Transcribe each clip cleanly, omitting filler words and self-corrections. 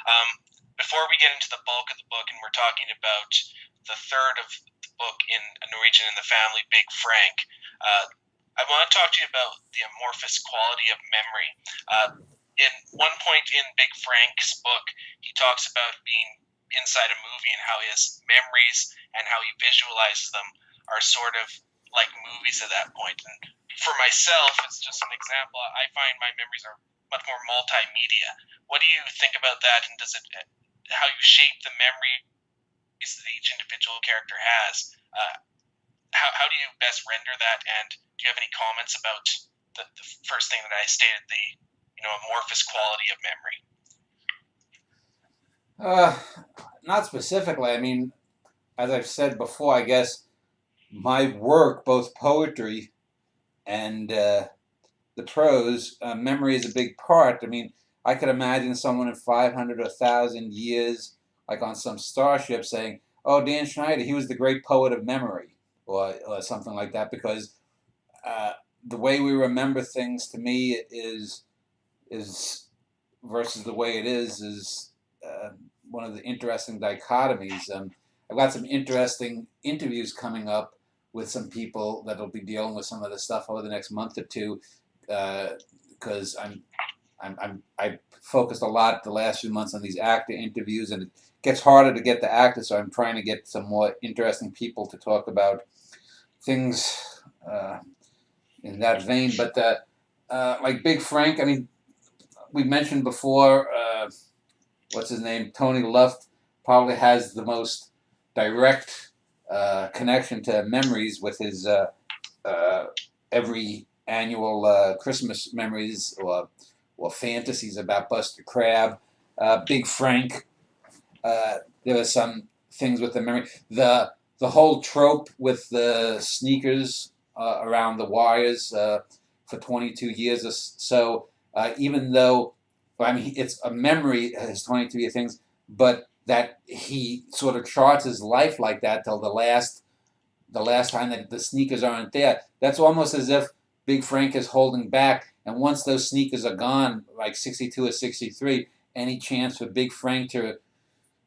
Um, Before we get into the bulk of the book, and we're talking about the third of the book in A Norwegian in the Family, Big Frank, I want to talk to you about the amorphous quality of memory. In one point in Big Frank's book, he talks about being inside a movie and how his memories and how he visualizes them are sort of like movies at that point. And for myself, it's just an example. I find my memories are much more multimedia. What do you think about that, and does it how you shape the memories that each individual character has? How do you best render that? And do you have any comments about the first thing that I stated, the amorphous quality of memory? Not specifically. I mean, as I've said before, I guess my work, both poetry and the prose, memory is a big part. I mean, I could imagine someone in 500 or 1,000 years, like on some starship, saying, "Oh, Dan Schneider, he was the great poet of memory," or something like that, because uh, the way we remember things, to me, is versus the way it is uh, one of the interesting dichotomies. I've got some interesting interviews coming up with some people that'll be dealing with some of this stuff over the next month or two, because I focused a lot the last few months on these actor interviews, and it gets harder to get the actors. So I'm trying to get some more interesting people to talk about things in that vein. But like Big Frank, I mean, we mentioned before, what's his name? Tony Luft probably has the most direct connection to memories with his uh, every annual Christmas memories or fantasies about Buster Crab. Big Frank, there are some things with the memory. The whole trope with the sneakers around the wires for 22 years or so, even though, I mean, it's a memory, his 22-year things, but that he sort of charts his life like that till the last time that the sneakers aren't there. That's almost as if Big Frank is holding back, and once those sneakers are gone, like 62 or 63, any chance for Big Frank to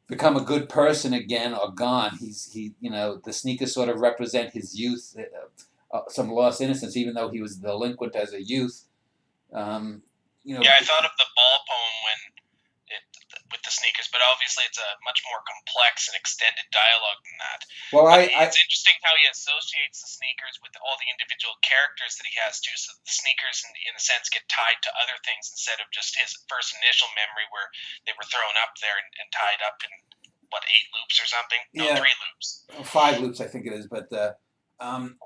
become a good person again are gone. The sneakers sort of represent his youth, some lost innocence, even though he was delinquent as a youth. Um, you know, Yeah, I thought of the ball poem it, with the sneakers, but obviously it's a much more complex and extended dialogue than that. well, But I it's interesting how he associates the sneakers with all the individual characters that he has too. So the sneakers, in a sense, get tied to other things instead of just his first initial memory where they were thrown up there and tied up in what, 8 loops or something? No, yeah, 3 loops. 5 loops I think it is, but um,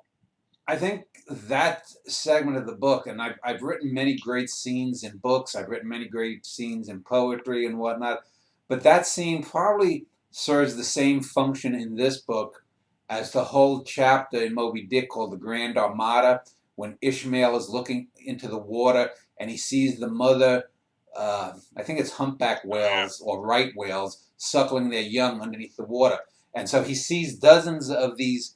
I think that segment of the book, and I've written many great scenes in books, I've written many great scenes in poetry and whatnot, but that scene probably serves the same function in this book as the whole chapter in Moby Dick called The Grand Armada, when Ishmael is looking into the water and he sees the mother, I think it's humpback Yeah. whales or right whales, suckling their young underneath the water. And so he sees dozens of these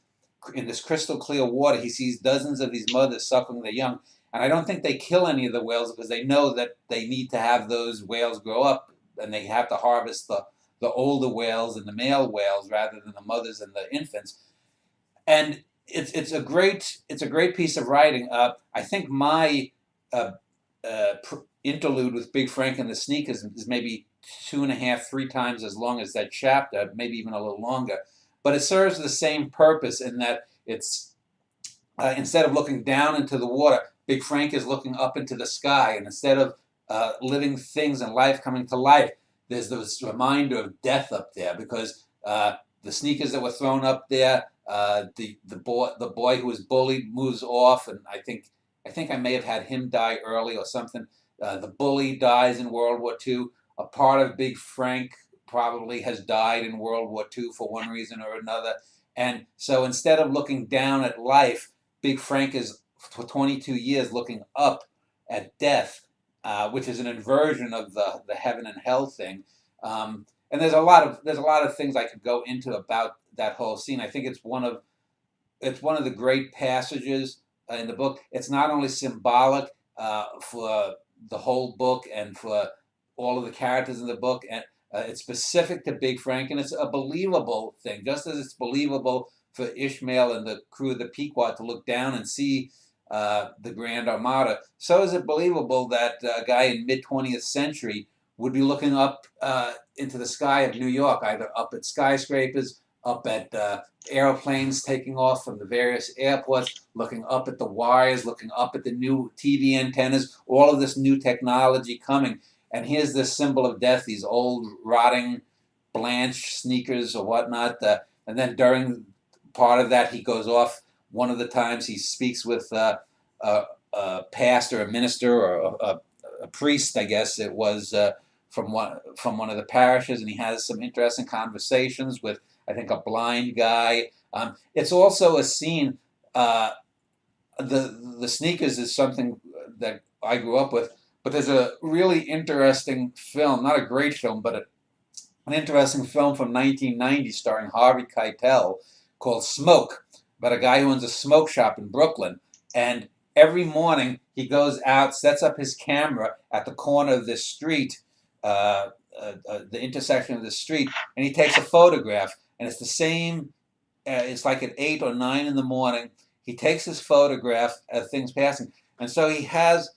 in this crystal clear water. He sees dozens of these mothers suckling their young, and I don't think they kill any of the whales because they know that they need to have those whales grow up, and they have to harvest the older whales and the male whales rather than the mothers and the infants. And it's a great piece of writing. I think my uh, interlude with Big Frank and the Sneakers is maybe 2.5, 3 times as long as that chapter, maybe even a little longer. But it serves the same purpose in that it's instead of looking down into the water, Big Frank is looking up into the sky, and instead of living things and life coming to life, there's this reminder of death up there because the sneakers that were thrown up there, the boy who was bullied moves off, and I think I may have had him die early or something. The bully dies in World War II. A part of Big Frank probably has died in World War II for one reason or another. And so instead of looking down at life, Big Frank is for 22 years looking up at death, which is an inversion of the heaven and hell thing. And there's a lot of things I could go into about that whole scene. I think it's one of the great passages in the book. It's not only symbolic for the whole book and for all of the characters in the book, and it's specific to Big Frank, and it's a believable thing, just as it's believable for Ishmael and the crew of the Pequot to look down and see the Grand Armada. So is it believable that a guy in mid-20th century would be looking up into the sky of New York, either up at skyscrapers, up at airplanes taking off from the various airports, looking up at the wires, looking up at the new TV antennas, all of this new technology coming. And here's this symbol of death, these old rotting Blanche sneakers or whatnot. And then during part of that, he goes off. One of the times he speaks with a pastor, a minister, or a priest, I guess it was, from one of the parishes, and he has some interesting conversations with, I think, a blind guy. It's also a scene. The sneakers is something that I grew up with, but there's a really interesting film, not a great film, but an interesting film from 1990 starring Harvey Keitel called Smoke, about a guy who owns a smoke shop in Brooklyn. And every morning he goes out, sets up his camera at the corner of this street, the intersection of the street, and he takes a photograph. And it's the same, it's like at 8 or 9 in the morning. He takes his photograph of things passing. And so he has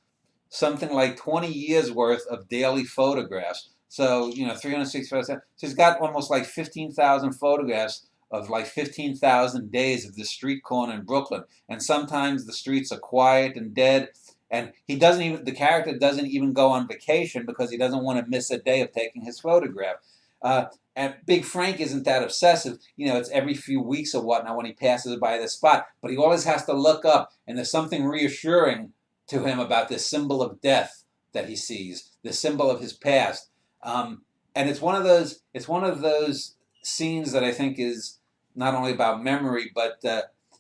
something like 20 years worth of daily photographs. So, 365. So he's got almost like 15,000 photographs of like 15,000 days of this street corner in Brooklyn. And sometimes the streets are quiet and dead. And the character doesn't even go on vacation because he doesn't want to miss a day of taking his photograph. And Big Frank isn't that obsessive. It's every few weeks or whatnot when he passes by the spot. But he always has to look up, and there's something reassuring to him about this symbol of death that he sees, the symbol of his past. And it's one of those scenes that I think is not only about memory, but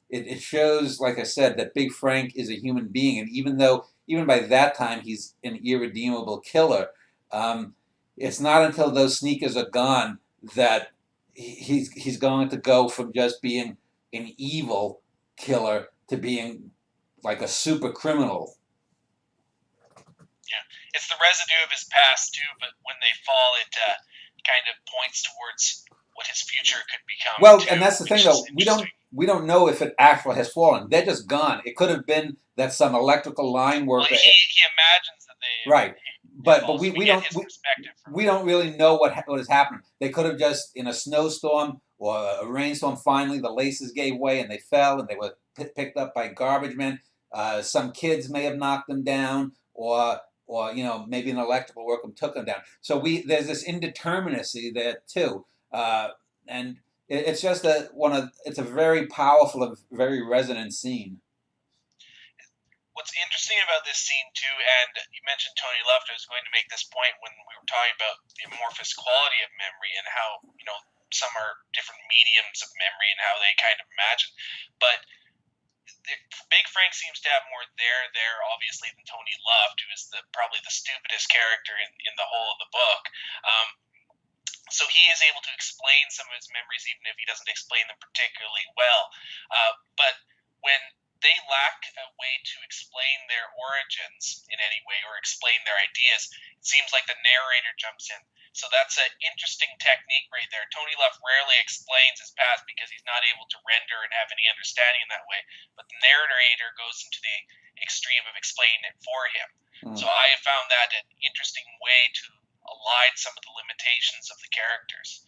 it shows, like I said, that Big Frank is a human being. And even by that time, he's an irredeemable killer. It's not until those sneakers are gone that he's going to go from just being an evil killer to being like a super criminal. Yeah, it's the residue of his past too, but when they fall, it kind of points towards what his future could become. Well, too, and that's the thing, though. We don't know if it actually has fallen. They're just gone. It could have been that some electrical line worker. Well, he imagines that they right. But we don't really know what has happened. They could have just, in a snowstorm or a rainstorm, finally the laces gave way and they fell and they were picked up by garbage men. Some kids may have knocked them down, or maybe an electrical worker took them down. So there's this indeterminacy there too, and it's just it's a very powerful and very resonant scene. What's interesting about this scene too, and you mentioned Tony Luft, I was going to make this point when we were talking about the amorphous quality of memory and how some are different mediums of memory and how they kind of imagine, but Big Frank seems to have more there obviously than Tony Luft, who is probably the stupidest character in the whole of the book. So he is able to explain some of his memories, even if he doesn't explain them particularly well. But when they lack a way to explain their origins in any way or explain their ideas, it seems like the narrator jumps in. So that's an interesting technique right there. Tony Luft rarely explains his past because he's not able to render and have any understanding in that way. But the narrator goes into the extreme of explaining it for him. So I have found that an interesting way to align some of the limitations of the characters.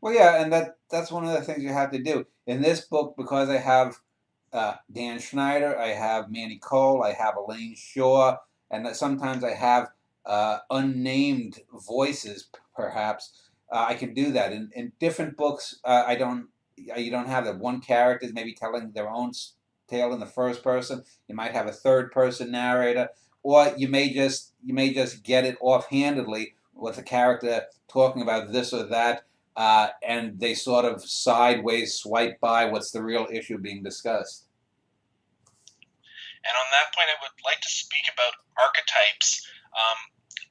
Well, yeah, and that's one of the things you have to do. In this book, because I have Dan Schneider, I have Manny Cole, I have Elaine Shaw, and sometimes I have unnamed voices, perhaps. I can do that. In different books, you don't have that. One character is maybe telling their own tale in the first person. You might have a third person narrator, or you may just get it offhandedly with a character talking about this or that, and they sort of sideways swipe by what's the real issue being discussed. And on that point, I would like to speak about archetypes.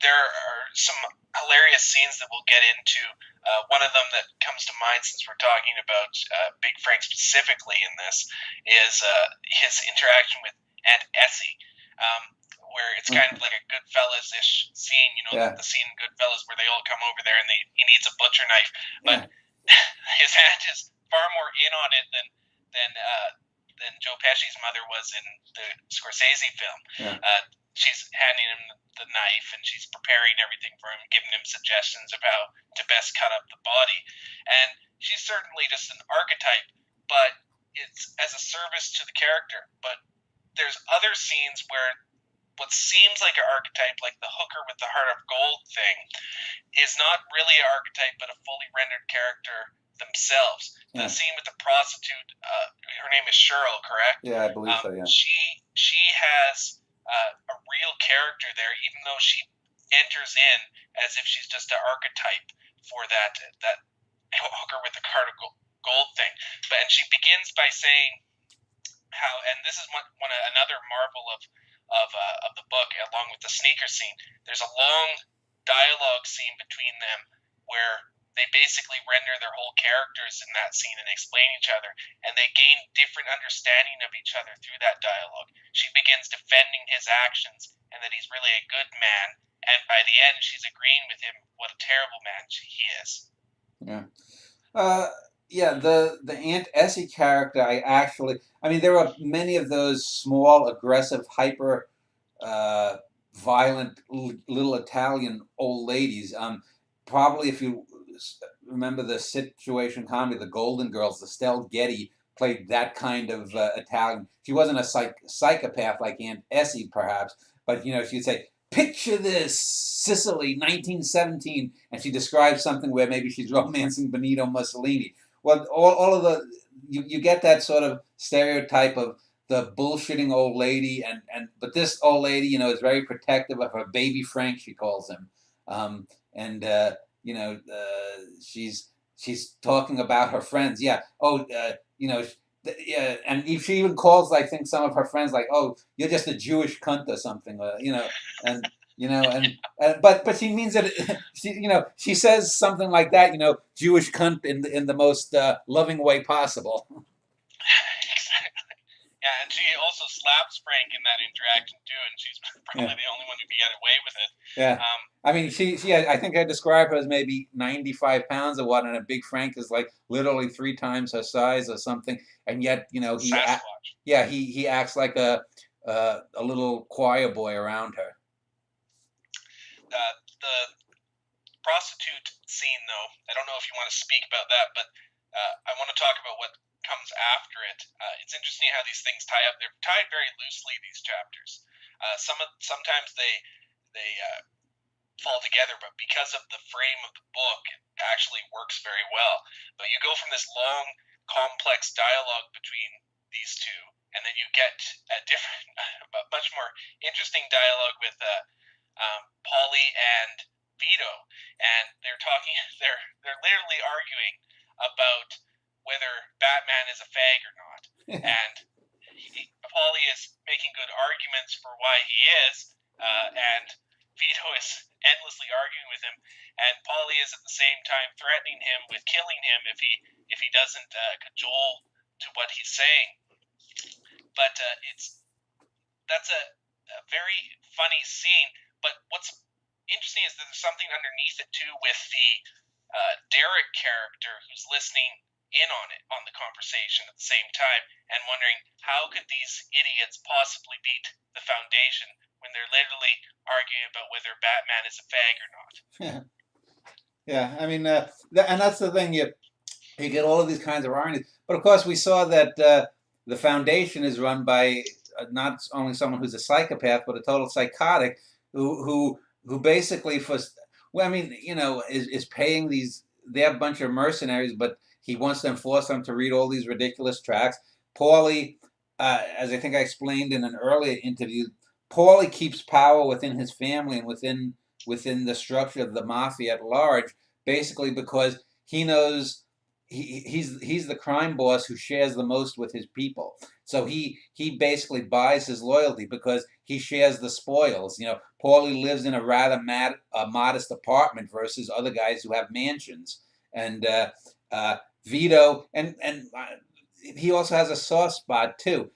There are some hilarious scenes that we'll get into. One of them that comes to mind, since we're talking about Big Frank specifically in this, is his interaction with Aunt Essie. where it's kind of like a Goodfellas-ish scene, Yeah. the scene in Goodfellas where they all come over there and he needs a butcher knife, but his aunt is far more in on it than Joe Pesci's mother was in the Scorsese film. Yeah. She's handing him the knife and she's preparing everything for him, giving him suggestions of how to best cut up the body. And she's certainly just an archetype, but it's as a service to the character. But there's other scenes where what seems like an archetype, like the hooker with the heart of gold thing, is not really an archetype, but a fully rendered character themselves. The scene with the prostitute, her name is Cheryl, correct? Yeah, I believe so. Yeah. She has a real character there, even though she enters in as if she's just an archetype for that hooker with the heart of gold thing. And she begins by saying how, and this is another marvel of the book, along with the sneaker scene. There's a long dialogue scene between them where they basically render their whole characters in that scene and explain each other, and they gain different understanding of each other through that dialogue. She begins defending his actions and that he's really a good man, and by the end she's agreeing with him what a terrible man he is. Yeah. The Aunt Essie character, I mean, there are many of those small, aggressive, hyper, violent little Italian old ladies. Probably if you remember the situation comedy, The Golden Girls, Estelle Getty played that kind of Italian. She wasn't a psychopath like Aunt Essie, perhaps, but she'd say, "Picture this, Sicily, 1917," and she describes something where maybe she's romancing Benito Mussolini. Well, all of you get that sort of stereotype of the bullshitting old lady, but this old lady, is very protective of her baby Frank, she calls him, she's talking about her friends. Yeah. Oh, yeah, and she even calls, I think, some of her friends like, "Oh, you're just a Jewish cunt" or something, but she means that she says something like that, Jewish cunt in the most loving way possible. Exactly. Yeah, and she also slaps Frank in that interaction too, and she's probably the only one who can get away with it. Yeah. I mean, I think I describe her as maybe 95 pounds or what, and a big Frank is like literally 3 times her size or something, and yet he acts like a little choir boy around her. The prostitute scene, though, I don't know if you want to speak about that, but I want to talk about what comes after it. It's interesting how these things tie up. They're tied very loosely, these chapters. Sometimes they fall together, but because of the frame of the book, it actually works very well. But you go from this long, complex dialogue between these two, and then you get a different, much more interesting dialogue with Polly and Vito, and they're literally arguing about whether Batman is a fag or not, and Polly is making good arguments for why he is, and Vito is endlessly arguing with him, and Polly is at the same time threatening him with killing him if he doesn't cajole to what he's saying. But that's a very funny scene. But what's interesting is that there's something underneath it too, with the Derek character who's listening in on the conversation at the same time and wondering how could these idiots possibly beat the Foundation when they're literally arguing about whether Batman is a fag or not. Yeah, I mean, and that's the thing, you get all of these kinds of ironies, but of course we saw that the Foundation is run by not only someone who's a psychopath, but a total psychotic who basically is paying these. They're a bunch of mercenaries, but he wants to force them to read all these ridiculous tracts. Paulie, as I think I explained in an earlier interview, Paulie keeps power within his family and within the structure of the mafia at large, basically because he knows he's the crime boss who shares the most with his people. So he basically buys his loyalty because he shares the spoils. Paulie lives in a rather modest apartment versus other guys who have mansions. And Vito, and he also has a soft spot too.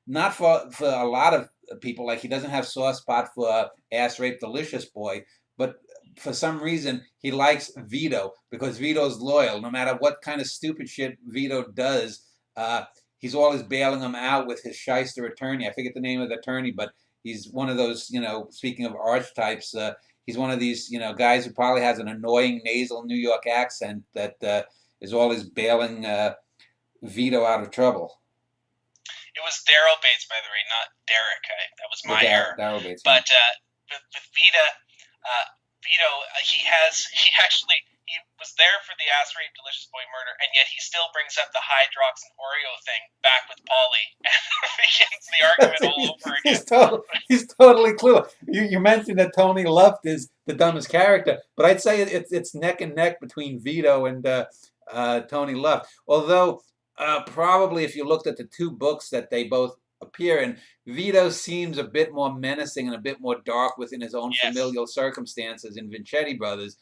Not for a lot of people. Like he doesn't have soft spot for ass rape delicious boy, but for some reason he likes Vito because Vito's loyal. No matter what kind of stupid shit Vito does, he's always bailing him out with his shyster attorney. I forget the name of the attorney, but he's one of those, speaking of archetypes, he's one of these, guys who probably has an annoying nasal New York accent that is always bailing Vito out of trouble. It was Daryl Bates, by the way, not Derek. That was my error. Daryl Bates. But with Vito, he was there for the ass rape delicious boy murder, and yet he still brings up the Hydrox and Oreo thing back with Polly and begins the argument all over again. He's totally clueless. You mentioned that Tony Luft is the dumbest character, but I'd say it's neck and neck between Vito and Tony Luft. Although probably if you looked at the two books that they both appear in, Vito seems a bit more menacing and a bit more dark within his own familial circumstances in Vincetti Brothers.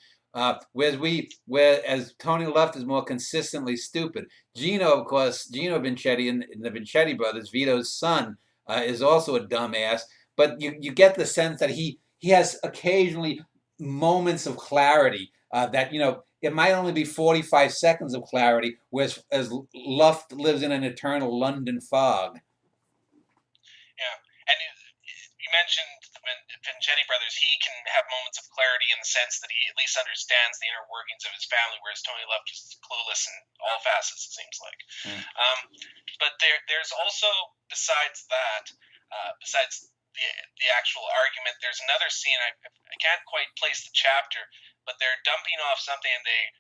Whereas Tony Luft is more consistently stupid. Gino Vincetti in the Vincetti Brothers, Vito's son, is also a dumbass. But you get the sense that he has occasionally moments of clarity that it might only be 45 seconds of clarity, whereas as Luft lives in an eternal London fog. Yeah, and you mentioned Vincetti Brothers, he can have moments of clarity in the sense that he at least understands the inner workings of his family, whereas Tony Luft is clueless in all facets, it seems like. But there's also, besides the actual argument, there's another scene, I can't quite place the chapter, but they're dumping off something and they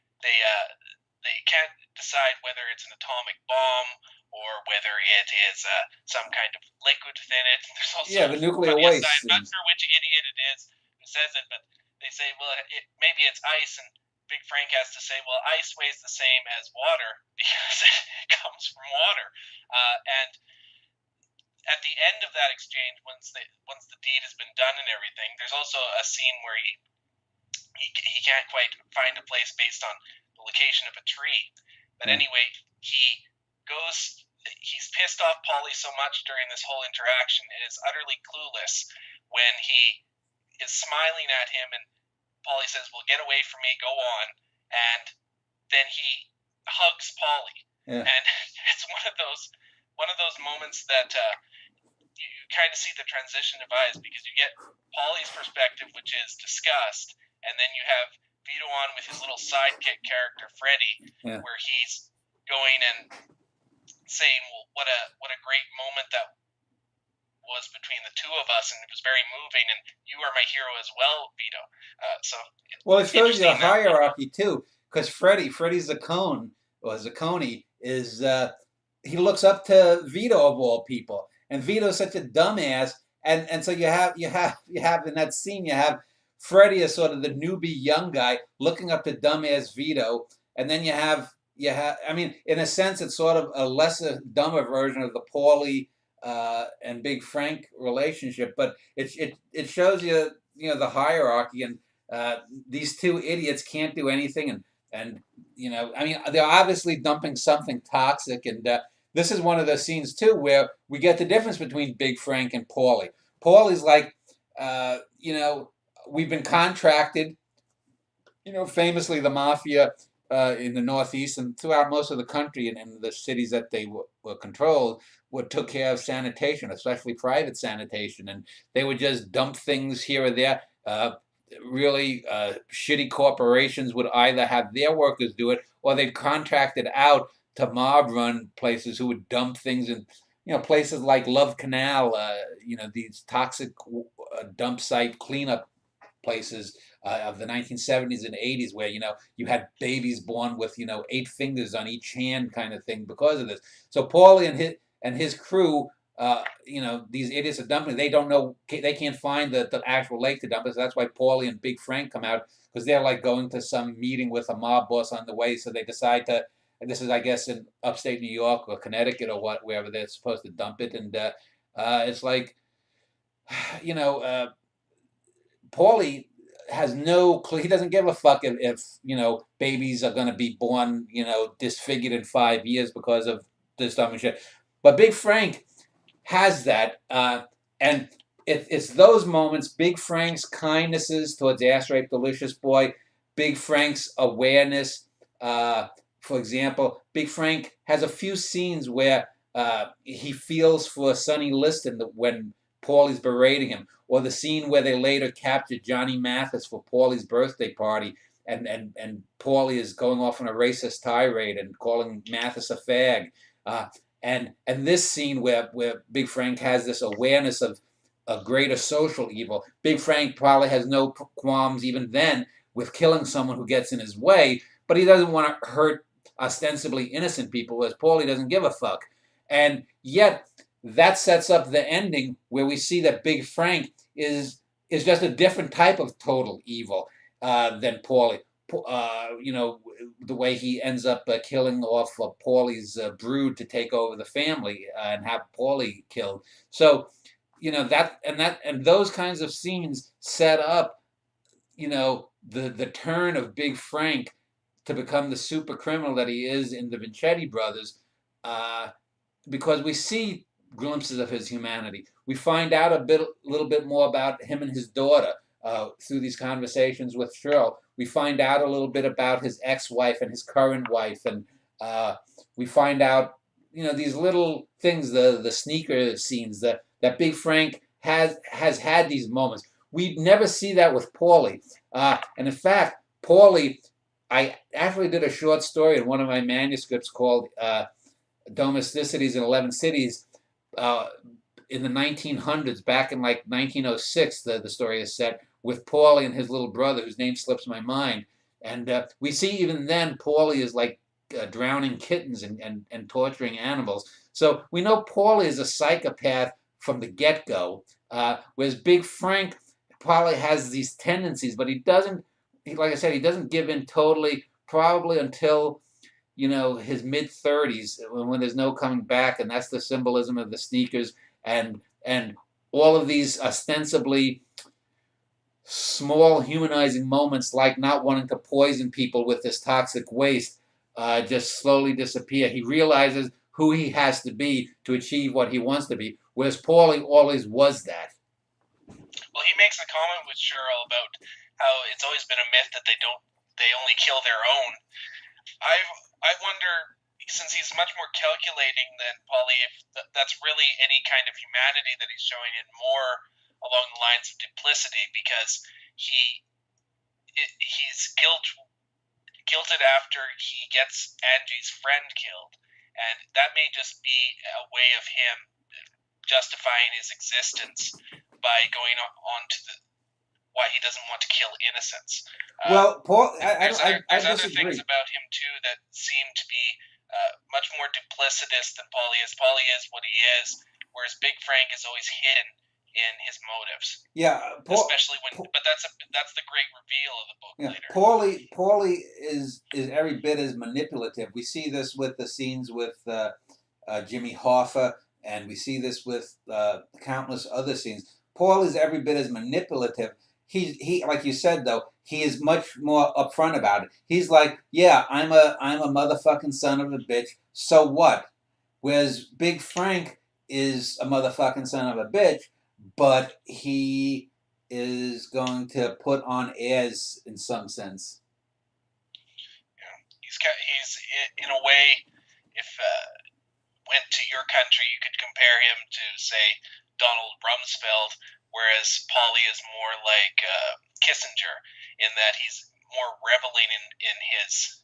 can't decide whether it's an atomic bomb or whether it is some kind of liquid within it. There's also the nuclear waste. I'm not sure which idiot it is who says it, but they say, well, maybe it's ice, and Big Frank has to say, well, ice weighs the same as water because it comes from water. And at the end of that exchange, once the deed has been done and everything, there's also a scene where he can't quite find a place based on the location of a tree. But anyway, he's pissed off Polly so much during this whole interaction and is utterly clueless when he is smiling at him and Polly says, well, get away from me, go on. And then he hugs Polly. Yeah. And it's one of those moments that you kind of see the transition of eyes, because you get Polly's perspective, which is disgust, and then you have Vito on with his little sidekick character, Freddy, where he's going and saying, well, what a great moment that was between the two of us, and it was very moving, and you are my hero as well, Vito. Well, it shows you a hierarchy too, because Freddy Zaccone is he looks up to Vito of all people, and Vito's such a dumbass, and so you have in that scene you have Freddy as sort of the newbie young guy looking up to dumbass Vito, and then you have I mean, in a sense, it's sort of a lesser, dumber version of the Paulie and Big Frank relationship, but it shows you the hierarchy, and these two idiots can't do anything, and I mean, they're obviously dumping something toxic, and this is one of those scenes too where we get the difference between Big Frank and Paulie. Paulie's like, we've been contracted, famously the mafia in the Northeast and throughout most of the country and in the cities that they were controlled took care of sanitation, especially private sanitation, and they would just dump things here or there. Really shitty corporations would either have their workers do it, or they'd contract it out to mob-run places who would dump things in, places like Love Canal, these toxic dump site cleanup places of the 1970s and 80s, where you had babies born with 8 fingers on each hand, kind of thing, because of this. So Paulie and his crew, these idiots are dumping. They don't know, they can't find the actual lake to dump it. So that's why Paulie and Big Frank come out, because they're like going to some meeting with a mob boss on the way. So they decide to, and this is, I guess, in upstate New York or Connecticut or wherever they're supposed to dump it. And it's like, Paulie has no clue. He doesn't give a fuck if babies are going to be born, disfigured in 5 years because of this dumb shit. But Big Frank has that, and it's those moments, Big Frank's kindnesses towards Ass Rape Delicious Boy, Big Frank's awareness. Uh, for example, Big Frank has a few scenes where he feels for Sonny Liston when Paulie's berating him, or the scene where they later captured Johnny Mathis for Paulie's birthday party, and Paulie is going off on a racist tirade and calling Mathis a fag. Uh, and this scene where Big Frank has this awareness of a greater social evil. Big Frank probably has no qualms even then with killing someone who gets in his way, but he doesn't want to hurt ostensibly innocent people, whereas Paulie doesn't give a fuck. And yet that sets up the ending where we see that Big Frank is just a different type of total evil than Paulie. The way he ends up killing off Paulie's brood to take over the family and have Paulie killed. So, and those kinds of scenes set up, the turn of Big Frank to become the super criminal that he is in the Vincetti brothers, because we see glimpses of his humanity. We find out a little bit more about him and his daughter through these conversations with Cheryl. We find out a little bit about his ex-wife and his current wife, and we find out, these little things, the sneaker scenes, that Big Frank has had these moments. We never see that with Paulie, and in fact, Paulie, I actually did a short story in one of my manuscripts called Domesticities in 11 Cities in the 1900s, back in like 1906, the story is set, with Paulie and his little brother, whose name slips my mind. And we see even then Paulie is like drowning kittens and torturing animals. So we know Paulie is a psychopath from the get-go, whereas Big Frank probably has these tendencies, but he doesn't, like I said, he doesn't give in totally, probably until his mid-30s, when there's no coming back, and that's the symbolism of the sneakers and all of these ostensibly small humanizing moments, like not wanting to poison people with this toxic waste, just slowly disappear. He realizes who he has to be to achieve what he wants to be, whereas Paulie always was that. Well, he makes a comment with Cheryl about how it's always been a myth that they only kill their own. I wonder, since he's much more calculating than Paulie, if that's really any kind of humanity that he's showing, and more along the lines of duplicity, because he's guilted after he gets Angie's friend killed, and that may just be a way of him justifying his existence by going on to why he doesn't want to kill innocents. Well, Paul, there's I other things about him too that seem to be much more duplicitous than Paulie is. Paulie is what he is, whereas Big Frank is always hidden in his motives. Yeah, especially when. But that's the great reveal of the book later. Paulie is every bit as manipulative. We see this with the scenes with Jimmy Hoffa, and we see this with countless other scenes. Paul is every bit as manipulative. He like you said though, he is much more upfront about it. He's like, yeah, I'm a motherfucking son of a bitch. So what? Whereas Big Frank is a motherfucking son of a bitch, but he is going to put on airs in some sense. Yeah, he's in a way, if went to your country, you could compare him to, say, Donald Rumsfeld, whereas Paulie is more like Kissinger, in that he's more reveling in his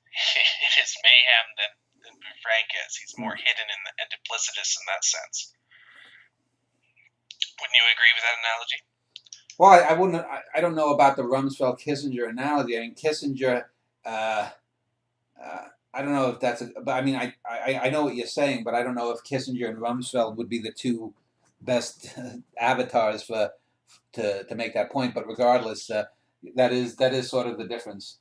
mayhem than Frank is. He's more hidden and duplicitous in that sense. Wouldn't you agree with that analogy? Well, I wouldn't. I don't know about the Rumsfeld Kissinger analogy. I mean, Kissinger. I don't know if that's. But I mean, I know what you're saying, but I don't know if Kissinger and Rumsfeld would be the two best avatars to make that point. But regardless, that is sort of the difference.